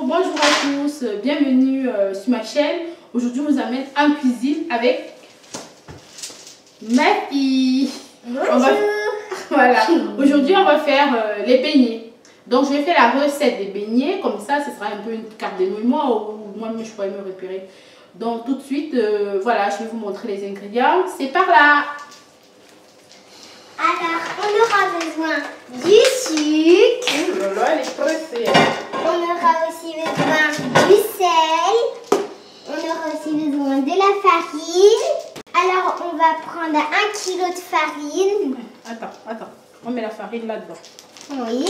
bonjour à tous, bienvenue sur ma chaîne. Aujourd'hui, on vous amène en cuisine avec ma fille. Voilà, aujourd'hui, on va faire les beignets. Donc, je vais faire la recette des beignets, comme ça, ce sera un peu une carte de mémoire où moi, je pourrais me repérer. Donc, tout de suite, voilà, je vais vous montrer les ingrédients. C'est par là. Alors, on aura besoin du sucre. Oh là là, elle est pressée. On aura aussi besoin du sel. On aura aussi besoin de la farine. Alors, on va prendre 1 kg de farine. Attends. On met la farine là-dedans. Oui,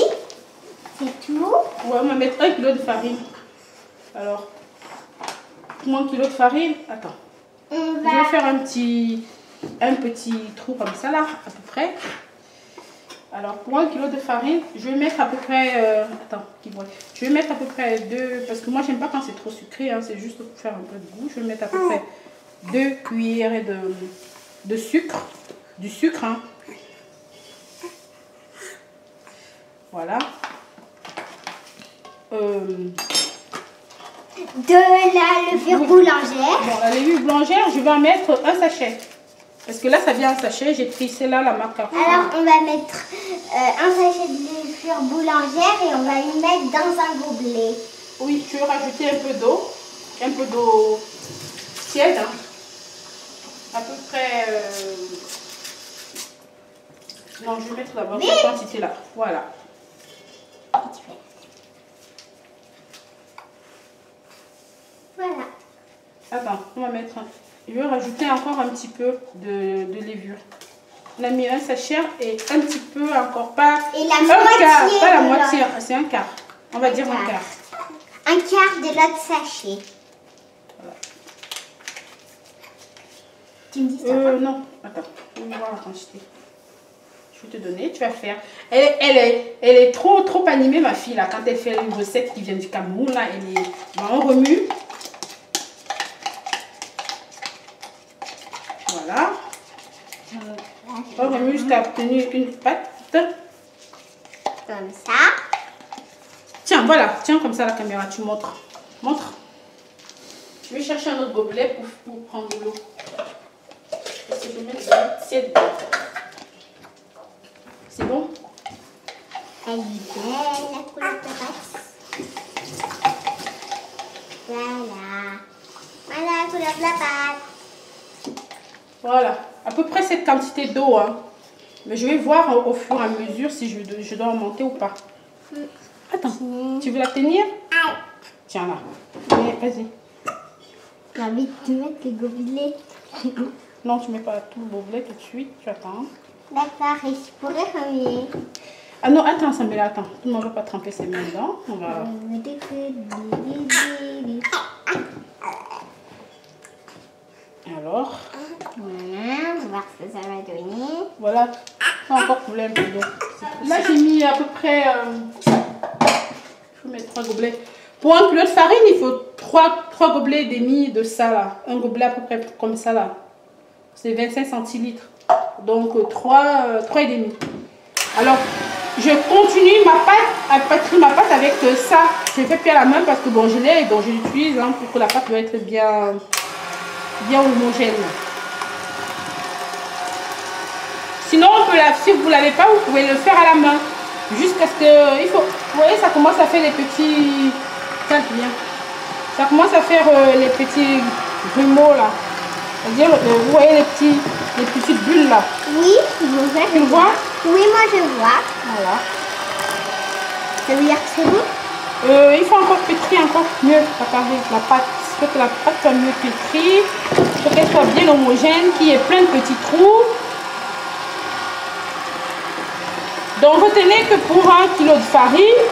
c'est tout. Ouais, on va mettre 1 kg de farine. Alors, pour 1 kg de farine, attends. Je vais faire un petit trou comme ça là, à peu près. Alors, pour 1 kg de farine, je vais mettre à peu près... je vais mettre à peu près 2... Parce que moi, j'aime pas quand c'est trop sucré, hein, c'est juste pour faire un peu de goût. Je vais mettre à peu près 2 cuillerées de sucre. Du sucre, hein. Voilà. De la levure boulangère. Bon, la levure boulangère, je vais en mettre un sachet. Parce que là, ça vient en sachet. J'ai pris celle-là, la marque. Alors, on va mettre un sachet de levure boulangère et on va le mettre dans un gobelet. Oui, tu veux rajouter un peu d'eau. Un peu d'eau tiède. Hein. À peu près... Non, je vais mettre d'abord cette quantité-là. Voilà. Voilà. Attends, on va mettre... Je vais rajouter encore un petit peu de levure. On a mis un sachet et un petit peu encore, pas... Et la moitié. Quart, pas la moitié, c'est un quart. On va dire un quart. Un quart de l'autre sachet. Voilà. Tu me dis ça Non, attends, on va voir la quantité. Je vais te donner, tu vas faire. Elle est trop animée, ma fille, là, quand elle fait une recette qui vient du Cameroun, là, on remue. Voilà. On remue jusqu'à obtenir une pâte. Comme ça. Tiens, voilà, tiens comme ça la caméra, tu montres. Montre. Je vais chercher un autre gobelet pour prendre de l'eau. Parce que je vais mettre de l'eau tiède. C'est bon? Elle est belle, la couleur de pâte. Voilà. Voilà la couleur de la pâte. Voilà, à peu près cette quantité d'eau. Hein. Mais je vais voir au fur et à mesure si je dois en monter ou pas. Attends, tu veux la tenir? Tiens là. Vas-y. J'ai envie de te mettre les gobelets. Non, tu mets pas tout le gobelet tout de suite, tu attends. D'accord, et je pourrais remuer. Ah non, attends, Samela, attends. Tout le monde ne va pas tremper ses mains dedans. On va... Alors. Voilà, on va voir ce que ça va donner. Voilà. Ça encore couler un peu d'eau. Là, j'ai mis à peu près... Je vais mettre 3 gobelets. Pour 1 kg de farine, il faut 3 gobelets et demi de ça là. Un gobelet à peu près comme ça là. C'est 25 centilitres. Donc 3 et demi. Alors, je continue ma pâte, à pâtir ma pâte avec ça. Je fais plus à la main parce que bon, je l'ai, donc je l'utilise hein, pour que la pâte doit être bien homogène. Sinon, si vous ne l'avez pas, vous pouvez le faire à la main. Jusqu'à ce que, vous voyez, ça commence à faire les petits, ça commence à faire les petits grumeaux là. C'est-à-dire, vous voyez les petites bulles là. Oui, je vois. Tu le vois? Oui, moi je vois. Voilà. Ça veut dire que c'est bon? Il faut encore pétrir encore mieux la pâte. Il faut que la pâte soit mieux pétrie. Il faut qu'elle soit bien homogène, qu'il y ait plein de petits trous. Donc retenez que pour 1 kg de farine,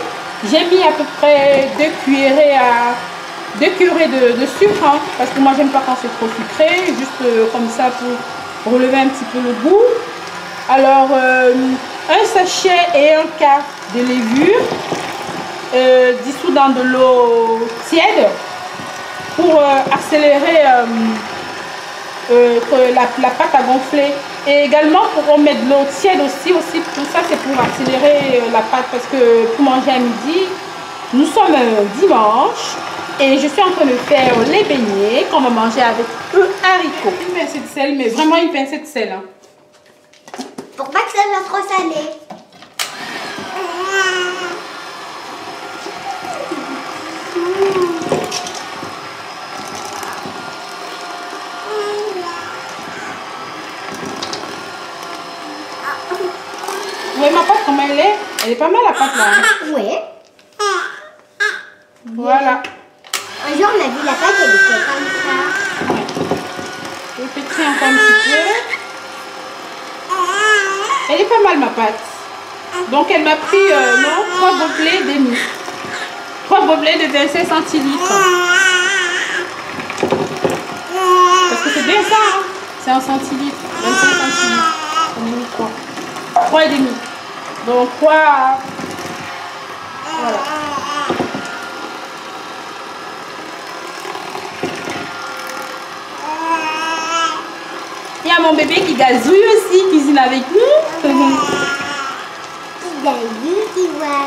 j'ai mis à peu près 2 cuillerées de sucre. Hein, parce que moi j'aime pas quand c'est trop sucré. Juste comme ça pour relever un petit peu le goût. Alors un sachet et un quart de levure dissous dans de l'eau tiède pour accélérer que la pâte a gonflé. Et également pour mettre de l'eau tiède aussi tout ça c'est pour accélérer la pâte parce que pour manger à midi Nous sommes dimanche et je suis en train de faire les beignets qu'on va manger avec eux haricots. Une pincée de sel, mais vraiment une pincée de sel. Hein. Pour pas que ça soit trop salé. Vous voyez ma pâte comment elle est? Elle est pas mal la pâte là. Hein? Oui. Voilà. Un jour on a vu la pâte, elle était comme ça. Je vais pétrir encore un petit peu. Elle est pas mal ma pâte. Donc elle m'a pris 3 gobelets demi. 3 gobelets de 25 centilitres. Parce que c'est bien ça, hein? C'est un centilitre. 25 centilitres. On a mis 3. 3 et demi. Donc 3. Voilà. Il y a mon bébé qui gazouille aussi, qui cuisine avec nous. Qui gazouille, qui voit.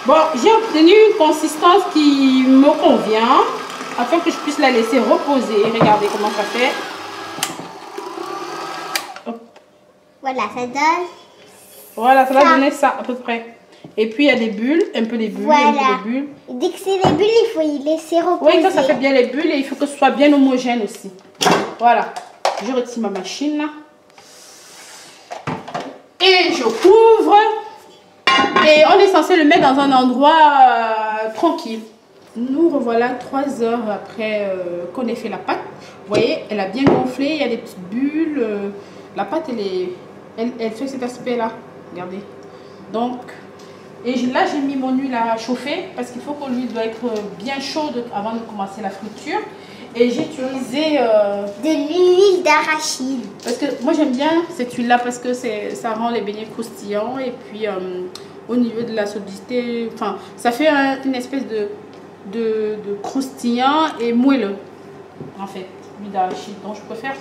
Bon, j'ai obtenu une consistance qui me convient afin que je puisse la laisser reposer. Regardez comment ça fait. Hop. Voilà, ça donne. Voilà, ça va donner ça à peu près. Et puis il y a des bulles, un peu des bulles, Voilà. un peu des bulles. Dès que c'est les bulles, il faut y laisser reposer. Oui, ça fait bien les bulles et il faut que ce soit bien homogène aussi. Voilà, je retire ma machine là. Et je couvre. Et on est censé le mettre dans un endroit tranquille. Nous revoilà 3 heures après qu'on ait fait la pâte. Vous voyez, elle a bien gonflé, il y a des petites bulles. La pâte, elle fait cet aspect-là. Regardez. Donc, et là, j'ai mis mon huile à chauffer parce qu'il faut que l'huile doit être bien chaude avant de commencer la friture. Et j'ai utilisé de l'huile d'arachide. parce que moi, j'aime bien cette huile-là parce que ça rend les beignets croustillants. Et puis, au niveau de la solidité, enfin, ça fait une espèce de croustillant et moelleux, en fait, l'huile d'arachide. Donc, je préfère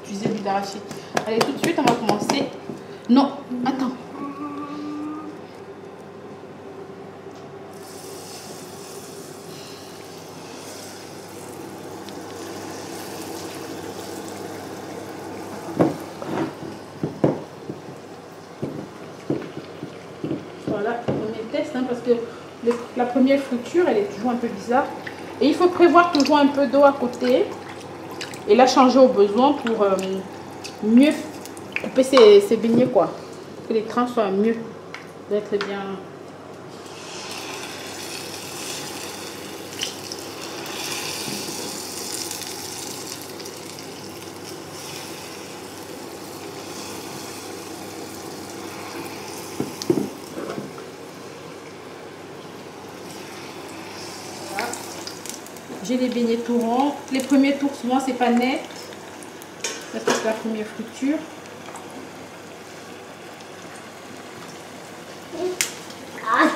utiliser l'huile d'arachide. Allez, tout de suite, on va commencer. Non, attends. Voilà, premier test, hein, parce que la première friture, elle est toujours un peu bizarre. Et il faut prévoir toujours un peu d'eau à côté. Et la changer au besoin pour mieux couper ses beignets, quoi. Que les tranches soient mieux. D'être bien. J'ai les beignets tout ronds. Les premiers tours, souvent, c'est pas net. Parce que c'est la première friture. Ah,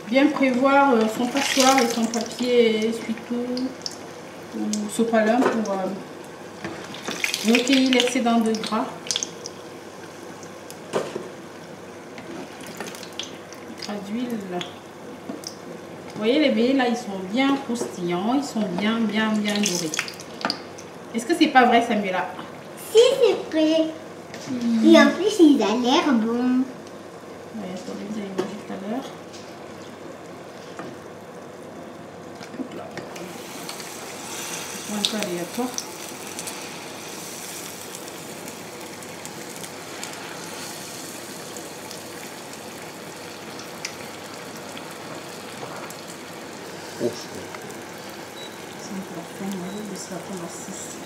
Bien prévoir son passoire et son papier essuie-tout ou sopalin pour recueillir l'excédent de gras. D'huile. Vous voyez, les beignets là, ils sont bien croustillants, ils sont bien dorés. Est-ce que c'est pas vrai, Samuela? si, c'est vrai. Et en plus, il a l'air bon. Ouais, ça, vous avez mangé tout à l'heure. Un peu aléatoire. C'est un peu la fin, de ça, on a 6.